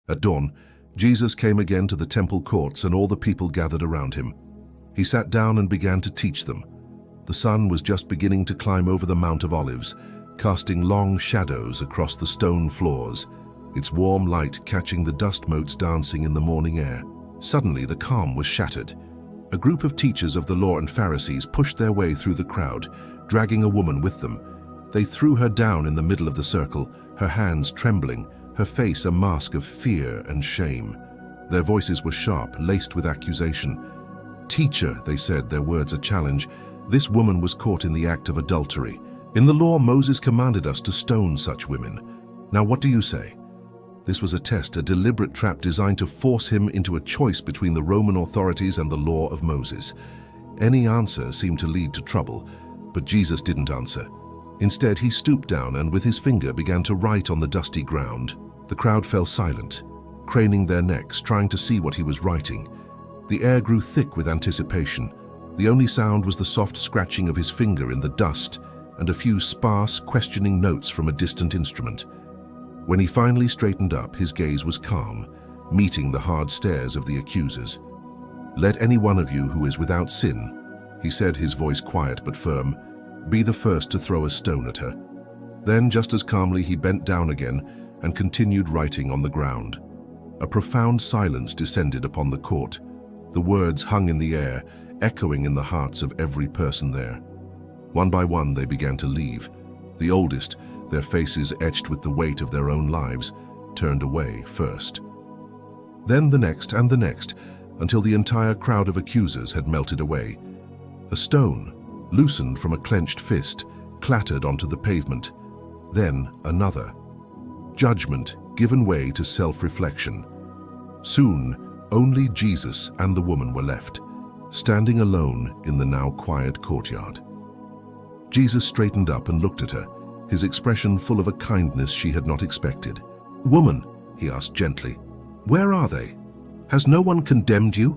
At dawn, Jesus came again to the temple courts and all the people gathered around him. He sat down and began to teach them. The sun was just beginning to climb over the Mount of Olives, casting long shadows across the stone floors, its warm light catching the dust motes dancing in the morning air. Suddenly, the calm was shattered. A group of teachers of the law and Pharisees pushed their way through the crowd, dragging a woman with them. They threw her down in the middle of the circle, her hands trembling, her face a mask of fear and shame. Their voices were sharp, laced with accusation. "Teacher," they said, their words a challenge, "this woman was caught in the act of adultery. In the law, Moses commanded us to stone such women. Now what do you say?" This was a test, a deliberate trap designed to force him into a choice between the Roman authorities and the law of Moses. Any answer seemed to lead to trouble, but Jesus didn't answer. Instead, he stooped down and with his finger began to write on the dusty ground. The crowd fell silent, craning their necks, trying to see what he was writing. The air grew thick with anticipation. The only sound was the soft scratching of his finger in the dust and a few sparse, questioning notes from a distant instrument. When he finally straightened up, his gaze was calm, meeting the hard stares of the accusers. "Let any one of you who is without sin," he said, his voice quiet but firm, "be the first to throw a stone at her." Then, just as calmly, he bent down again and continued writing on the ground. A profound silence descended upon the court. The words hung in the air, echoing in the hearts of every person there. One by one, they began to leave. The oldest, their faces etched with the weight of their own lives, turned away first. Then the next and the next, until the entire crowd of accusers had melted away. A stone, loosened from a clenched fist, clattered onto the pavement. Then another. Judgment given way to self-reflection. Soon, only Jesus and the woman were left, standing alone in the now quiet courtyard. Jesus straightened up and looked at her, his expression full of a kindness she had not expected. "Woman," he asked gently, "where are they? Has no one condemned you?"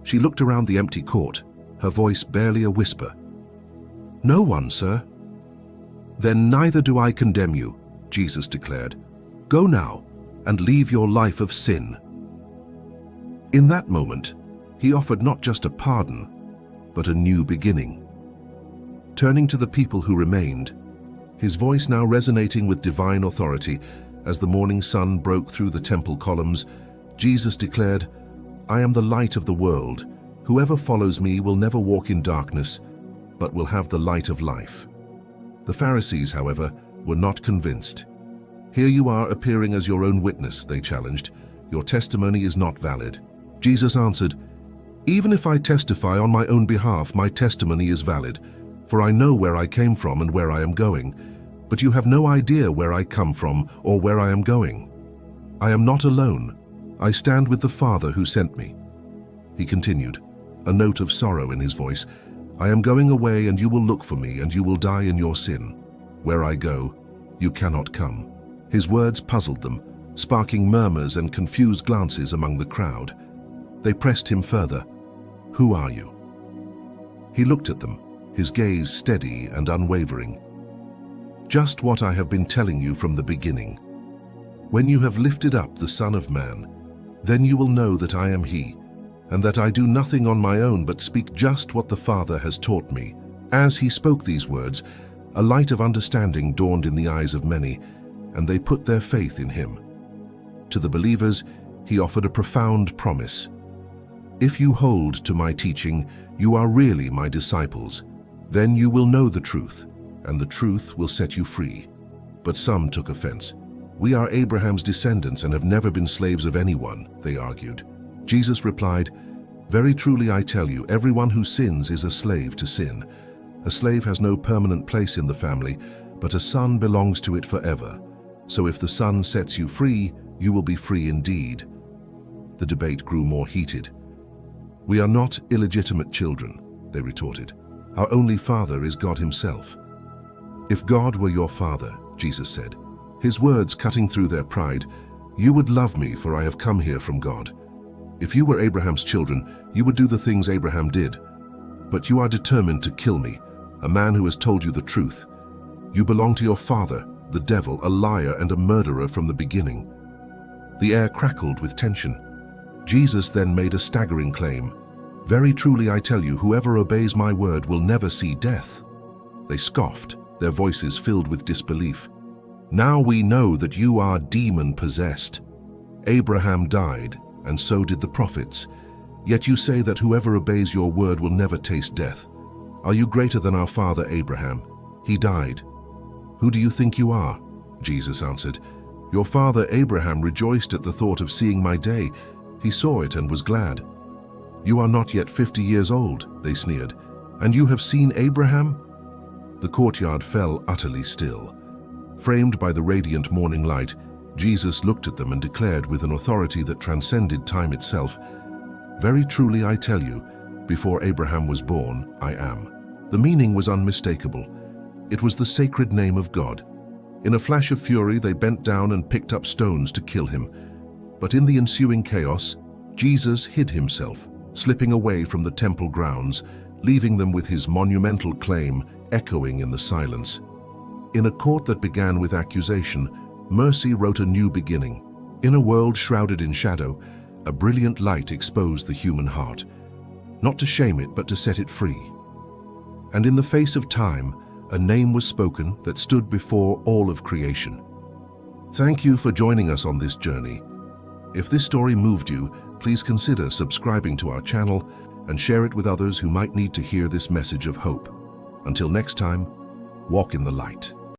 She looked around the empty court, her voice barely a whisper. "No one, sir." "Then neither do I condemn you," Jesus declared. "Go now and leave your life of sin." In that moment, he offered not just a pardon, but a new beginning. Turning to the people who remained, his voice now resonating with divine authority, as the morning sun broke through the temple columns, Jesus declared, "I am the light of the world. Whoever follows me will never walk in darkness, but will have the light of life." The Pharisees, however, were not convinced. "Here you are appearing as your own witness," they challenged. "Your testimony is not valid." Jesus answered, "Even if I testify on my own behalf, my testimony is valid, for I know where I came from and where I am going, but you have no idea where I come from or where I am going. I am not alone. I stand with the Father who sent me." He continued, a note of sorrow in his voice, "I am going away and you will look for me and you will die in your sin. Where I go, you cannot come." His words puzzled them, sparking murmurs and confused glances among the crowd. They pressed him further. "Who are you?" He looked at them, his gaze steady and unwavering. "Just what I have been telling you from the beginning. When you have lifted up the Son of Man, then you will know that I am He, and that I do nothing on my own but speak just what the Father has taught me." As he spoke these words, a light of understanding dawned in the eyes of many, and they put their faith in him. To the believers, he offered a profound promise. "If you hold to my teaching, you are really my disciples. Then you will know the truth, and the truth will set you free." But some took offense. "We are Abraham's descendants and have never been slaves of anyone," they argued. Jesus replied, "Very truly I tell you, everyone who sins is a slave to sin. A slave has no permanent place in the family, but a son belongs to it forever. So if the Son sets you free, you will be free indeed." The debate grew more heated. "We are not illegitimate children," they retorted. "Our only father is God himself." "If God were your father," Jesus said, his words cutting through their pride, "you would love me, for I have come here from God. If you were Abraham's children, you would do the things Abraham did. But you are determined to kill me, a man who has told you the truth. You belong to your father, the devil, a liar and a murderer from the beginning." The air crackled with tension. Jesus then made a staggering claim. "Very truly I tell you, whoever obeys my word will never see death." They scoffed, their voices filled with disbelief. "Now we know that you are demon-possessed. Abraham died, and so did the prophets. Yet you say that whoever obeys your word will never taste death. Are you greater than our father Abraham? He died. Who do you think you are?" Jesus answered, "Your father Abraham rejoiced at the thought of seeing my day. He saw it and was glad." "You are not yet 50 years old," they sneered, "and you have seen Abraham?" The courtyard fell utterly still. Framed by the radiant morning light, Jesus looked at them and declared with an authority that transcended time itself, "Very truly I tell you, before Abraham was born, I am." The meaning was unmistakable. It was the sacred name of God. In a flash of fury, they bent down and picked up stones to kill him. But in the ensuing chaos, Jesus hid himself, slipping away from the temple grounds, leaving them with his monumental claim echoing in the silence. In a court that began with accusation, mercy wrote a new beginning. In a world shrouded in shadow, a brilliant light exposed the human heart, not to shame it, but to set it free. And in the face of time, a name was spoken that stood before all of creation. Thank you for joining us on this journey. If this story moved you, please consider subscribing to our channel and share it with others who might need to hear this message of hope. Until next time, walk in the light.